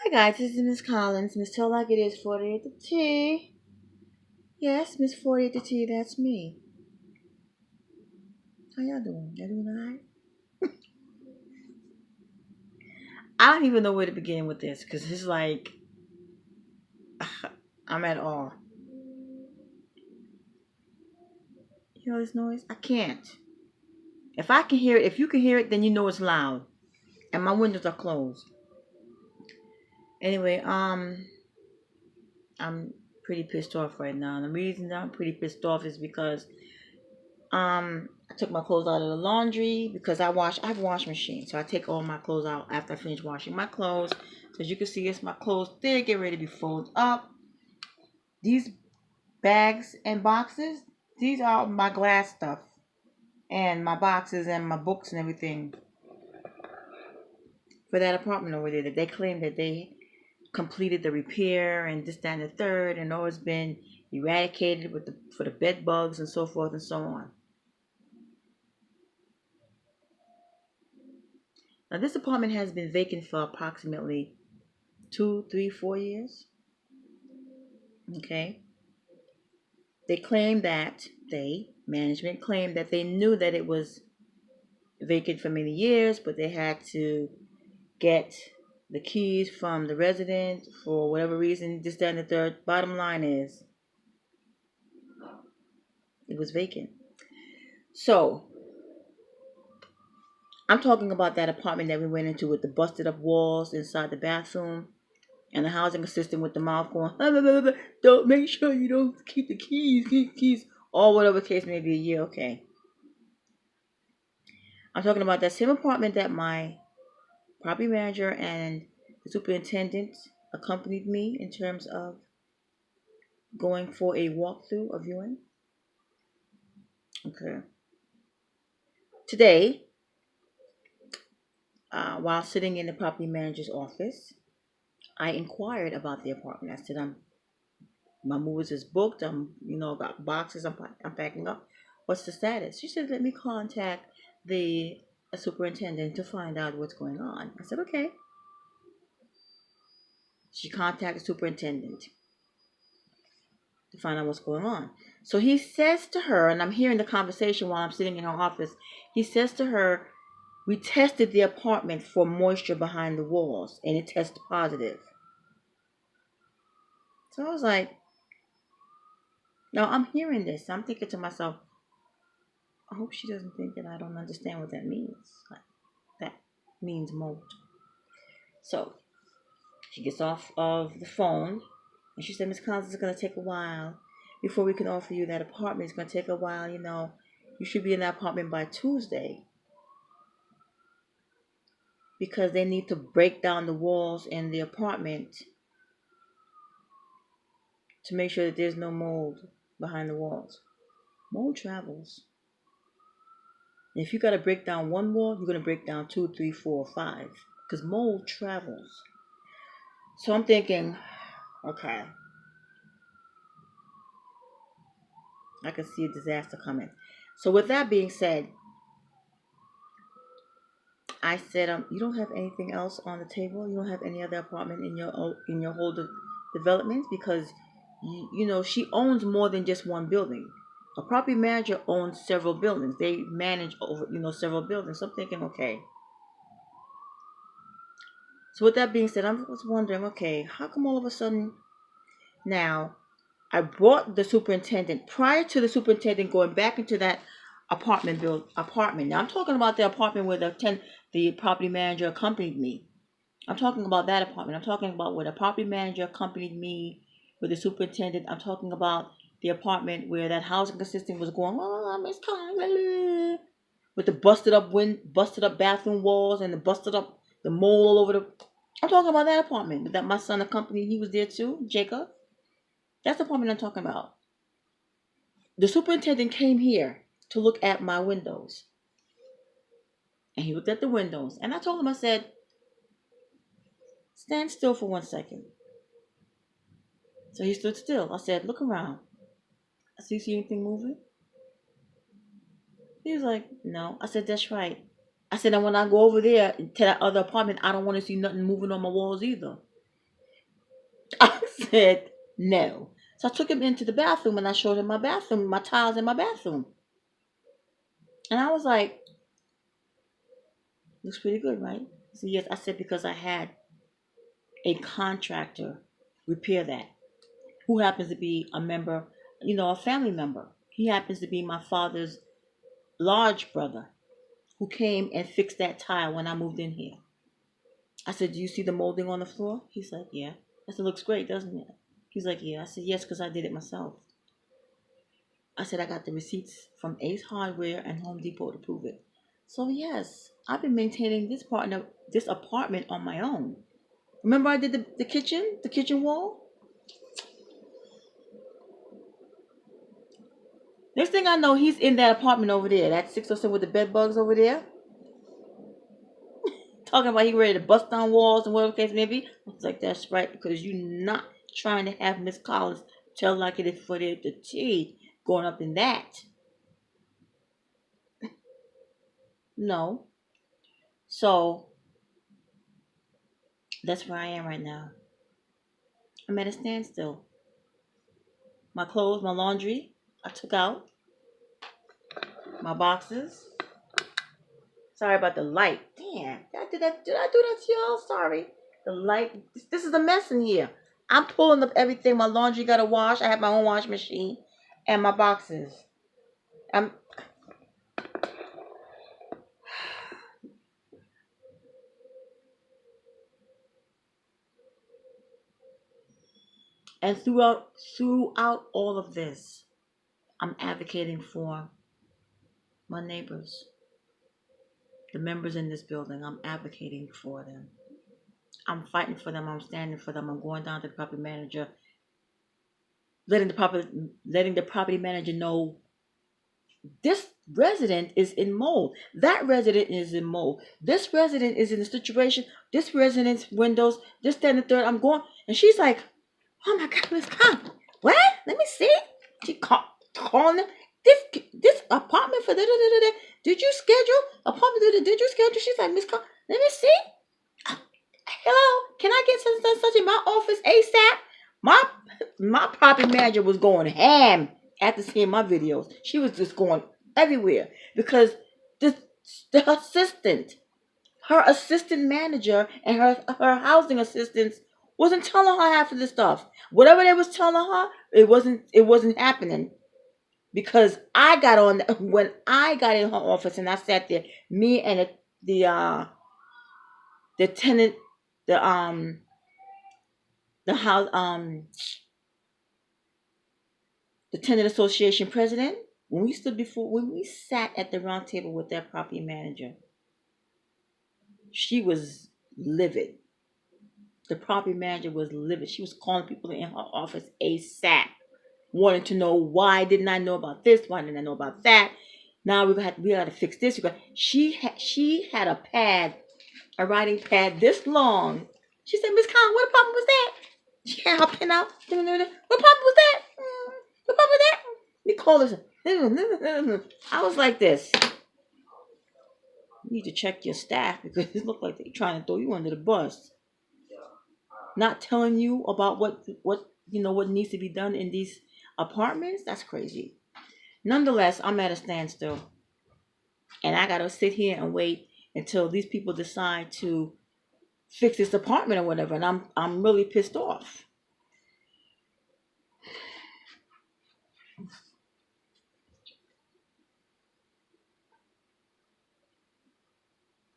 Hi guys, this is Miss Collins. Miss Tolak, it is 48 to T. Yes, Miss 48 to T, that's me. How y'all doing? Y'all doing alright? I don't even know where to begin with this because it's like I'm at all. You hear this noise? I can't. If I can hear it, if you can hear it, then you know it's loud. And my windows are closed. Anyway, I'm pretty pissed off right now. And the reason that I'm pretty pissed off is because I took my clothes out of the laundry because I have a washing machine. So I take all my clothes out after I finish washing my clothes. So as you can see, it's my clothes. They get ready to be folded up. These bags and boxes, these are my glass stuff. And my boxes and my books and everything for that apartment over there that they claim that they completed the repair and this, that, and the third, and all it's been eradicated for the bed bugs and so forth and so on. Now this apartment has been vacant for approximately 2, 3, 4 years. Okay. Management claimed that they knew that it was vacant for many years, but they had to get the keys from the resident for whatever reason, this, that, and the third. Bottom line is, it was vacant. So, I'm talking about that apartment that we went into with the busted up walls inside the bathroom and the housing assistant with the mouth going, don't make sure you don't keep the keys, or whatever case may be. Yeah, okay. I'm talking about that same apartment that my property manager and the superintendent accompanied me in terms of going for a walkthrough, a viewing. Okay. Today, while sitting in the property manager's office, I inquired about the apartment. I said, my movies is booked. Got boxes. I'm packing up. What's the status? She said, let me contact the superintendent to find out what's going on. I said, okay. She contacted the superintendent to find out what's going on. So he says to her, and I'm hearing the conversation while I'm sitting in her office. He says to her, we tested the apartment for moisture behind the walls, and it tested positive. So I was like, no, I'm hearing this. I'm thinking to myself, I hope she doesn't think that I don't understand what that means. That means mold. So she gets off of the phone and she said, Miss Collins, it's going to take a while before we can offer you that apartment. It's going to take a while, You should be in that apartment by Tuesday because they need to break down the walls in the apartment to make sure that there's no mold behind the walls. Mold travels. And if you got to break down one wall, you're going to break down 2, 3, 4, 5 because mold travels. So I'm thinking, okay, I can see a disaster coming. So with that being said, I said, you don't have anything else on the table. You don't have any other apartment in your whole development because she owns more than just one building. A property manager owns several buildings. They manage over several buildings. So I'm thinking, okay. So with that being said, I was wondering, okay, how come all of a sudden now I brought the superintendent prior to the superintendent going back into that apartment. Now I'm talking about the apartment where the property manager accompanied me. I'm talking about that apartment. I'm talking about where the property manager accompanied me with the superintendent. I'm talking about the apartment where that housing assistant was going, oh, Miss Collins, with the busted up bathroom walls and the mold all over the. I'm talking about that apartment that my son accompanied. He was there too, Jacob. That's the apartment I'm talking about. The superintendent came here to look at my windows. And he looked at the windows. And I told him, I said, stand still for 1 second. So he stood still. I said, look around. I see anything moving? He was like, no. I said, that's right. I said, and when I go over there to that other apartment, I don't want to see nothing moving on my walls either. I said, no. So I took him into the bathroom and I showed him my bathroom, my tiles in my bathroom. And I was like, looks pretty good, right? So yes, I said, because I had a contractor repair that, who happens to be a member, a family member. He happens to be my father's large brother who came and fixed that tile when I moved in here. I said, do you see the molding on the floor? He's like, yeah. I said, looks great, doesn't it? He's like, yeah. I said, yes, because I did it myself. I said, I got the receipts from Ace Hardware and Home Depot to prove it. So yes, I've been maintaining this apartment on my own. Remember I did the kitchen wall? Next thing I know, he's in that apartment over there, that 607 with the bed bugs over there. Talking about he ready to bust down walls and whatever the case may be. I was like, that's right, because you're not trying to have Miss Collins tell like it is for the tea going up in that. No. So that's where I am right now. I'm at a standstill. My clothes, my laundry, I took out. My boxes. Sorry about the light. Damn, did I do that? Did I do that to y'all? Sorry. The light. This is a mess in here. I'm pulling up everything. My laundry got to wash. I have my own washing machine, and my boxes. I'm. And throughout all of this, I'm advocating for my neighbors, the members in this building. I'm advocating for them. I'm fighting for them. I'm standing for them. I'm going down to the property manager, letting the property manager know this resident is in mold. That resident is in mold. This resident is in a situation. This resident's windows. This, that, and the third. I'm going, and she's like, "Oh my God, Miss Con, what? Let me see." She calling them. This apartment for da. Did you schedule apartment? Did you schedule? She's like, "Miss Con, let me see. Hello, can I get such and such in my office ASAP?" My property manager was going ham after seeing my videos. She was just going everywhere because the her assistant manager and her housing assistants wasn't telling her half of the stuff. Whatever they was telling her, it wasn't happening. Because I got on when I got in her office and I sat there, me and the tenant, the the house the tenant association president, when we sat at the round table with that property manager, she was livid. The property manager was livid. She was calling people in her office ASAP, wanting to know why didn't I know about this? Why didn't I know about that? Now we got to fix this. She had a writing pad this long. She said, "Miss Khan, what problem was that?" She had her pen out. What problem was that? What problem was that? We called her. I was like this. You need to check your staff because it looked like they're trying to throw you under the bus. Not telling you about what needs to be done in these apartments. That's crazy. Nonetheless, I'm at a standstill, and I gotta sit here and wait until these people decide to fix this apartment or whatever. And I'm really pissed off.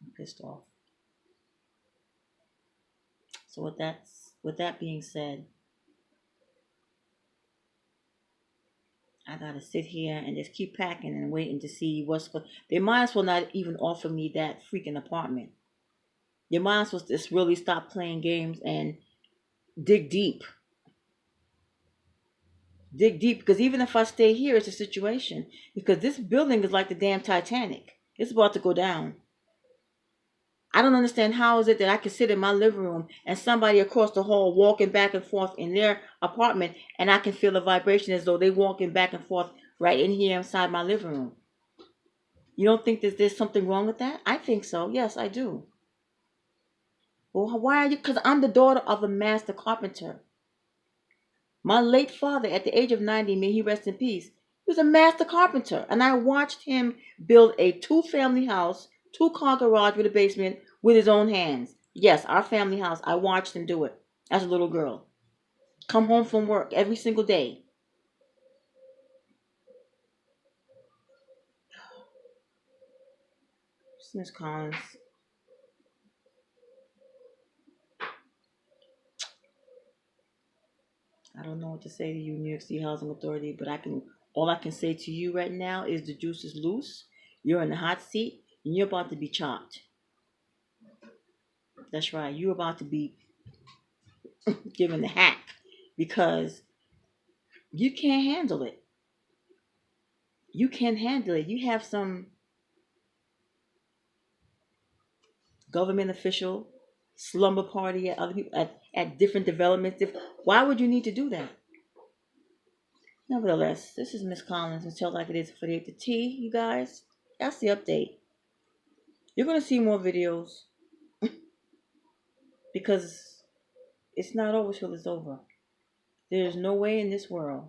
I'm pissed off. So with that being said, I gotta sit here and just keep packing and waiting to see what's going. They might as well not even offer me that freaking apartment. They might as well just really stop playing games and dig deep. Dig deep, because even if I stay here, it's a situation. Because this building is like the damn Titanic. It's about to go down. I don't understand how is it that I can sit in my living room and somebody across the hall walking back and forth in their apartment and I can feel the vibration as though they walking back and forth right in here inside my living room. You don't think that there's something wrong with that? I think so. Yes, I do. Well, why are you? Because I'm the daughter of a master carpenter. My late father, at the age of 90, may he rest in peace, he was a master carpenter, and I watched him build a two-family house, two-car garage with a basement with his own hands. Yes, our family house. I watched him do it as a little girl. Come home from work every single day. Miss Collins. I don't know what to say to you, New York City Housing Authority, but all I can say to you right now is the juice is loose. You're in the hot seat and you're about to be chopped. That's right. You're about to be given the hack because you can't handle it. You can't handle it. You have some government official slumber party at other people at different developments. Why would you need to do that? Nevertheless, this is Miss Collins and Tell Like It Is 48 to T, you guys. That's the update. You're going to see more videos because it's not over till it's over. There is no way in this world,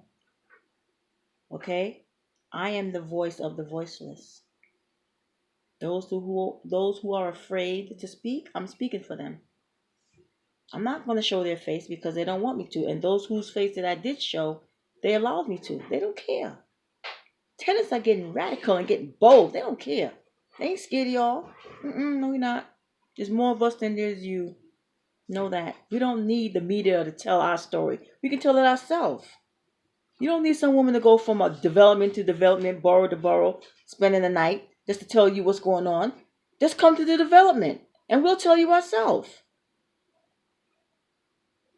okay? I am the voice of the voiceless. Those who are afraid to speak, I'm speaking for them. I'm not going to show their face because they don't want me to. And those whose face that I did show, they allowed me to. They don't care. Tenants are getting radical and getting bold. They don't care. They ain't scared of y'all. No, we're not. There's more of us than there's you. Know that. We don't need the media to tell our story. We can tell it ourselves. You don't need some woman to go from a development to development, borough to borough, spending the night just to tell you what's going on. Just come to the development and we'll tell you ourselves.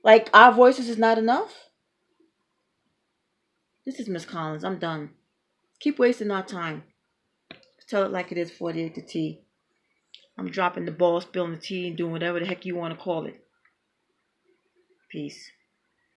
Like our voices is not enough. This is Miss Collins. I'm done. Keep wasting our time. Tell it like it is 48 to T. I'm dropping the ball, spilling the tea, and doing whatever the heck you want to call it. Peace.